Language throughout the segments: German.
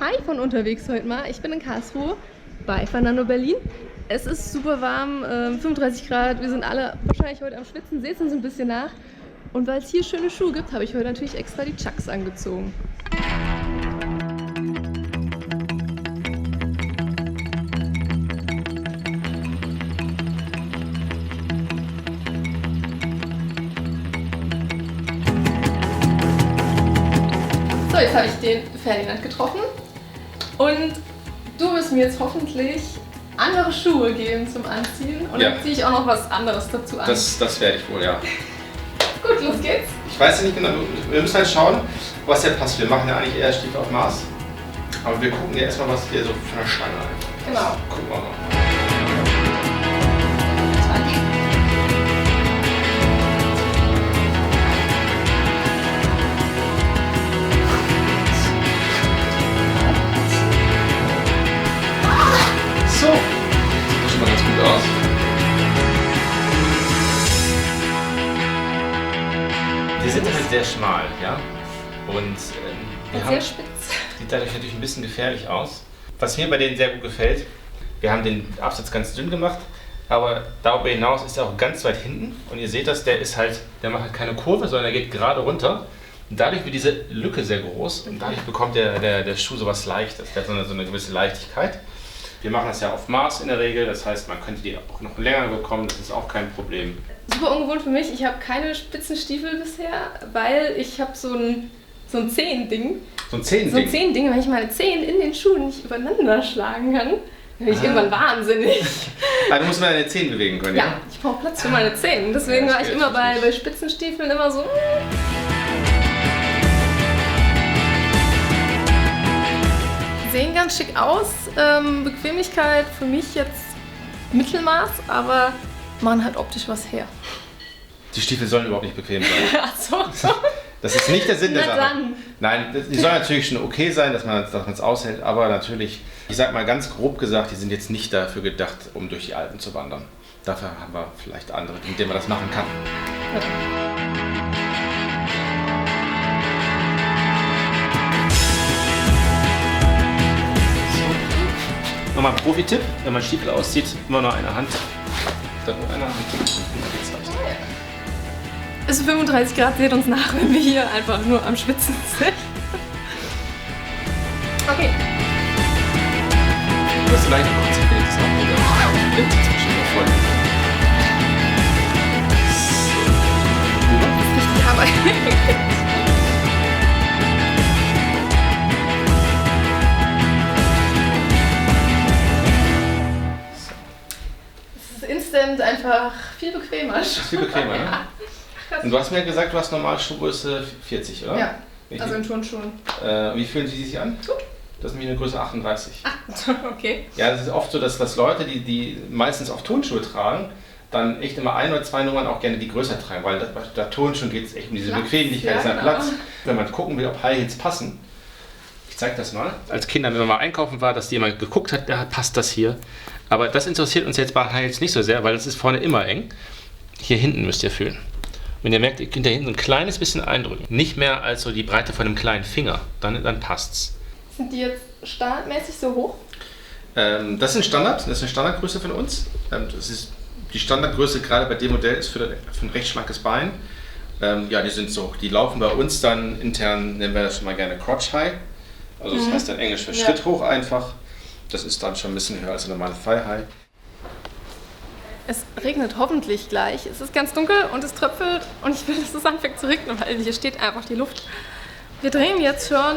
Hi von unterwegs heute mal. Ich bin in Karlsruhe bei Fernando Berlin. Es ist super warm, 35 Grad. Wir sind alle wahrscheinlich heute am Schwitzen, seht uns ein bisschen nach. Und weil es hier schöne Schuhe gibt, habe ich heute natürlich extra die Chucks angezogen. So, jetzt habe ich den Ferdinand getroffen und du wirst mir jetzt hoffentlich andere Schuhe geben zum Anziehen und dann ziehe ich auch noch was anderes dazu an. Das werde ich wohl, ja. Gut, los geht's. Ich weiß ja nicht genau, wir müssen halt schauen, was ja passt. Wir machen ja eigentlich eher Stiefel auf Maß, aber wir gucken ja erstmal, was wir so von der Stange haben. Genau. Gucken wir mal. So, sieht schon mal ganz gut aus. Die sind halt sehr schmal, ja. Und Sehr spitz. sieht dadurch natürlich ein bisschen gefährlich aus. Was mir bei denen sehr gut gefällt, wir haben den Absatz ganz dünn gemacht, aber darüber hinaus ist er auch ganz weit hinten. Und ihr seht das, der macht halt keine Kurve, sondern er geht gerade runter. Und dadurch wird diese Lücke sehr groß und dadurch bekommt der Schuh sowas Leichtes. Der hat so eine gewisse Leichtigkeit. Wir machen das ja auf Maß in der Regel, das heißt, man könnte die auch noch länger bekommen, das ist auch kein Problem. Super ungewohnt für mich. Ich habe keine Spitzenstiefel bisher, weil ich habe so ein Zehending. So ein Zehending? Wenn ich meine Zehen in den Schuhen nicht übereinander schlagen kann, dann bin ich irgendwann wahnsinnig. Du musst mal deine Zehen bewegen können, ja? Ja, ich brauche Platz für meine Zehen. Deswegen war ich immer bei Spitzenstiefeln immer so. Sehen ganz schick aus. Bequemlichkeit für mich jetzt Mittelmaß, aber machen halt optisch was her. Die Stiefel sollen überhaupt nicht bequem sein. Ach so. Das ist nicht der Sinn der Na Sache. dann. Nein, die sollen natürlich schon okay sein, dass man es aushält, aber natürlich, ich sag mal ganz grob gesagt, die sind jetzt nicht dafür gedacht, um durch die Alpen zu wandern. Dafür haben wir vielleicht andere, mit denen man das machen kann. Ja. Nochmal ein Profi-Tipp, wenn man Stiefel auszieht, immer nur eine Hand. Dann nur eine Hand. Es ist 35 Grad, seht uns nach, wenn wir hier einfach nur am Schwitzen sind. Okay. Du hast leicht noch das auch wieder. Wind zwischen den Freunden. Das ist richtig Arbeit. Instant einfach viel bequemer. Das ist viel bequemer, ne? Ja. Und du hast mir gesagt, du hast normal Schuhgröße 40, oder? Ja, also in Turnschuhen. Wie fühlen sie sich an? Gut. Das ist nämlich eine Größe 38. Ach, okay. Ja, das ist oft so, dass Leute, die meistens auch Turnschuhe tragen, dann echt immer 1 oder 2 Nummern auch gerne die größer tragen, weil bei der Turnschuhe geht es echt um diese Platz, Bequemlichkeit, ja, genau. Platz. Wenn man gucken will, ob High Heels passen. Ich zeige das mal. Als Kinder, wenn man mal einkaufen war, dass jemand geguckt hat, ja, passt das hier. Aber das interessiert uns jetzt bei High Heels nicht so sehr, weil das ist vorne immer eng. Hier hinten müsst ihr fühlen. Wenn ihr merkt, ihr könnt da hinten so ein kleines bisschen eindrücken. Nicht mehr als so die Breite von einem kleinen Finger. Dann passt's. Sind die jetzt standardmäßig so hoch? Das ist ein Standard. Das ist eine Standardgröße von uns. Das ist die Standardgröße gerade bei dem Modell ist für ein recht schlankes Bein. Ja, die sind so. Die laufen bei uns dann intern, nennen wir das schon mal gerne Crotch High. Also das heißt dann Englisch für Schritt hoch einfach. Das ist dann schon ein bisschen höher als eine normale Thigh High. Es regnet hoffentlich gleich. Es ist ganz dunkel und es tröpfelt und ich will, dass es anfängt zu regnen, weil hier steht einfach die Luft. Wir drehen jetzt schon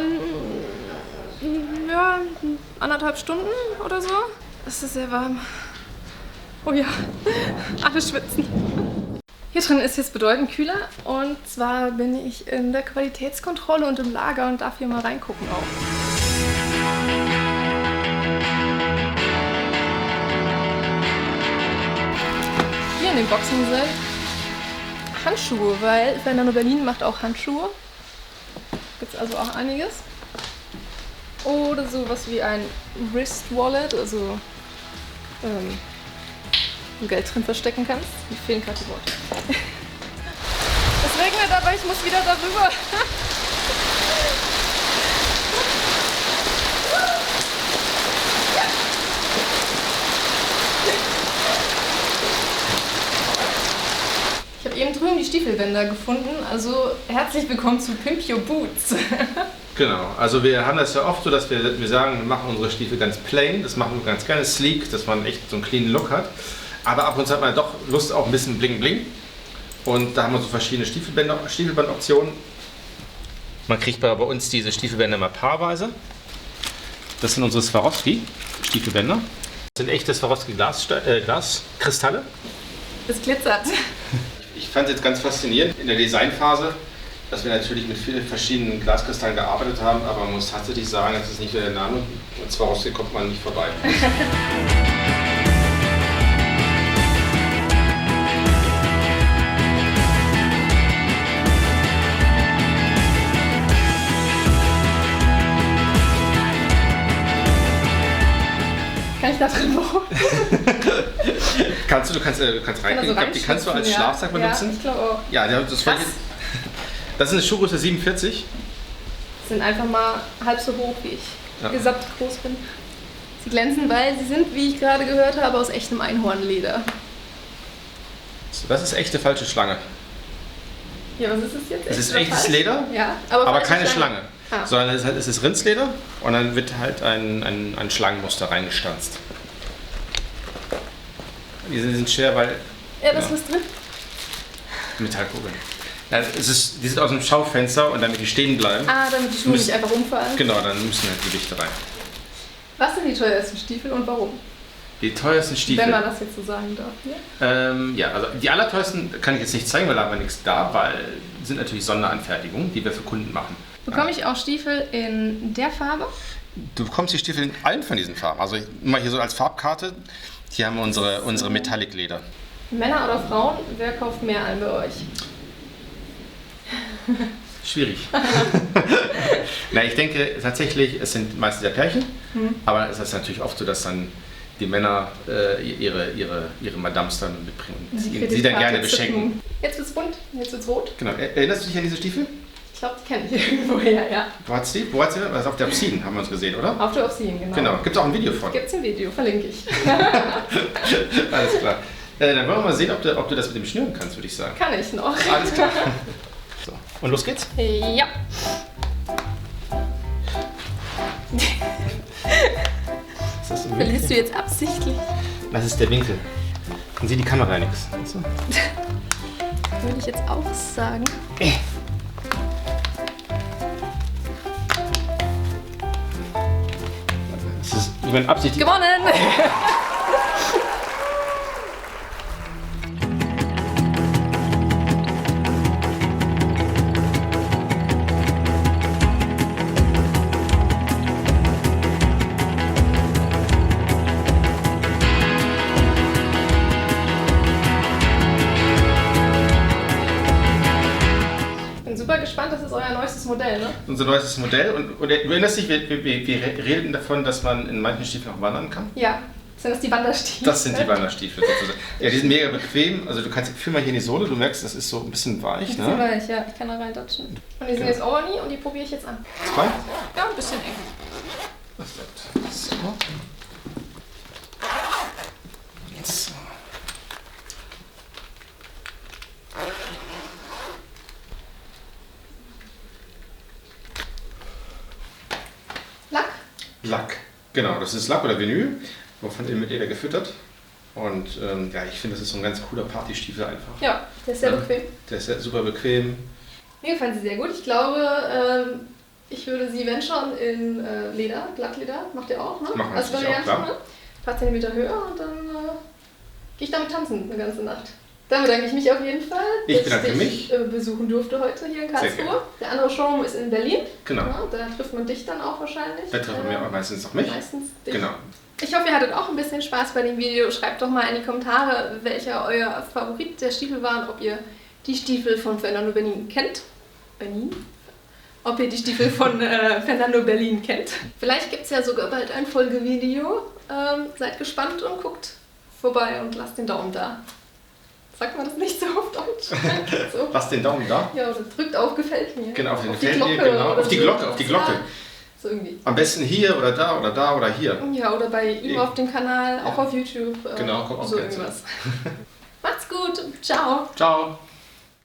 1,5 Stunden oder so. Es ist sehr warm. Oh ja, alle schwitzen. Hier drin ist jetzt bedeutend kühler und zwar bin ich in der Qualitätskontrolle und im Lager und darf hier mal reingucken auch. Hier in den Boxen sind Handschuhe, weil Fernando Berlin macht auch Handschuhe. Gibt es also auch einiges. Oder sowas wie ein Wrist Wallet, also wo du Geld drin verstecken kannst. Mir fehlen gerade die Worte. Es regnet, aber ich muss wieder darüber. die Stiefelbänder gefunden. Also herzlich willkommen zu Pimp Your Boots. Genau, also wir haben das ja oft so, dass wir sagen, wir machen unsere Stiefel ganz plain. Das machen wir ganz gerne sleek, dass man echt so einen cleanen Look hat. Aber ab und zu hat man doch Lust auf ein bisschen Bling Bling. Und da haben wir so verschiedene Stiefelbandoptionen. Man kriegt bei uns diese Stiefelbänder mal paarweise. Das sind unsere Swarovski-Stiefelbänder. Das sind echte Swarovski-Glaskristalle. Es glitzert. Ich fand es jetzt ganz faszinierend in der Designphase, dass wir natürlich mit vielen verschiedenen Glaskristallen gearbeitet haben, aber man muss tatsächlich sagen, das ist nicht nur der Name. Und Swarovski kommt man nicht vorbei. Kann ich da drin wohnen? Du kannst rein. Ich glaube, die kannst du als Schlafsack benutzen. Ja, ich glaube auch. Ja, das ist eine Schuhgröße 47. Sind einfach mal halb so hoch, wie ich gesamt groß bin. Sie glänzen, weil sie sind, wie ich gerade gehört habe, aus echtem Einhornleder. Das ist echte falsche Schlange. Ja, was ist es jetzt? Es ist echtes Leder, ja, aber keine Schlange. Ah. Sondern es ist Rindsleder und dann wird halt ein Schlangenmuster reingestanzt. Die sind schwer, weil... Ja, da ist was drin. Metallkugeln. Ja, die sind aus dem Schaufenster und damit die stehen bleiben. Ah, damit die Schuhe nicht einfach umfallen. Genau, dann müssen halt Gewichte rein. Was sind die teuersten Stiefel und warum? Die teuersten Stiefel? Wenn man das jetzt so sagen darf. Ja? Ja, also die allerteuersten kann ich jetzt nicht zeigen, weil da haben wir nichts da, weil sind natürlich Sonderanfertigungen, die wir für Kunden machen. Bekomme ich auch Stiefel in der Farbe? Du bekommst die Stiefel in allen von diesen Farben. Also mal hier so als Farbkarte. Hier haben wir unsere Metallic-Leder. Männer oder Frauen, wer kauft mehr ein bei euch? Schwierig. Na, ich denke tatsächlich, es sind meistens ja Pärchen, aber es ist natürlich oft so, dass dann die Männer ihre Madams dann mitbringen und sie dann gerne beschenken. Jetzt wird's bunt, jetzt wird's rot. Genau. Erinnerst du dich an diese Stiefel? Ich glaube, die kenne ich irgendwoher, ja. Wo hat sie? Das auf der Obsidian haben wir uns gesehen, oder? Auf der Obsidian, genau. Genau. Gibt es auch ein Video von? Gibt es ein Video, verlinke ich. Alles klar. Dann wollen wir mal sehen, ob du das mit dem schnüren kannst, würde ich sagen. Kann ich noch. Alles klar. So. Und los geht's? Ja. Ist das ein Verlierst du jetzt absichtlich? Das ist der Winkel. Dann sieht die Kamera ja nichts. So. Würde ich jetzt auch sagen. Das ist über Absicht. Gewonnen! Super gespannt, das ist euer neuestes Modell, ne? Unser neuestes Modell. Und du erinnerst dich, wir reden davon, dass man in manchen Stiefeln auch wandern kann? Ja. Sind das die Wanderstiefel? Das sind die Wanderstiefel sozusagen. Ja, die sind mega bequem. Also du kannst, fühl mal hier in die Sohle, du merkst, das ist so ein bisschen weich. Ein bisschen weich, ja. Ich kann da reindutschen. Und die sind jetzt Overknee und die probiere ich jetzt an. Zwei? Ja, ein bisschen eng. Das bleibt. So. So. Lack? Lack. Genau, das ist Lack oder Vinyl, von innen mit Leder gefüttert. Und ja, ich finde, das ist so ein ganz cooler Partystiefel einfach. Ja, der ist sehr bequem. Der ist super bequem. Mir gefallen sie sehr gut. Ich glaube, ich würde sie, wenn schon, in Leder, Glattleder, macht ihr auch, ne? Machen wir als natürlich auch, klar. Ne? Ein paar Zentimeter höher und dann gehe ich damit tanzen eine ganze Nacht. Dann bedanke ich mich auf jeden Fall, dass ich dich besuchen durfte heute hier in Karlsruhe. Der andere Showroom ist in Berlin. Genau. Ja, da trifft man dich dann auch wahrscheinlich. Da treffen wir auch meistens noch mich. Meistens dich. Genau. Ich hoffe, ihr hattet auch ein bisschen Spaß bei dem Video. Schreibt doch mal in die Kommentare, welcher euer Favorit der Stiefel war und ob ihr die Stiefel von Fernando Berlin kennt. Ob ihr die Stiefel von Fernando Berlin kennt. Vielleicht gibt es ja sogar bald ein Folgevideo. Seid gespannt und guckt vorbei und lasst den Daumen da. Sagt man das nicht so auf Deutsch? So. Lasst den Daumen da. Ja, oder drückt auf gefällt mir. Genau, auf die Glocke. Genau. Auf die Glocke, auf die Glocke. Ja, so irgendwie. Am besten hier oder da oder da oder hier. Ja, oder bei ihm auf dem Kanal, auch auf YouTube. Genau, kommt auch so gerne irgendwas. Macht's gut. Ciao. Ciao.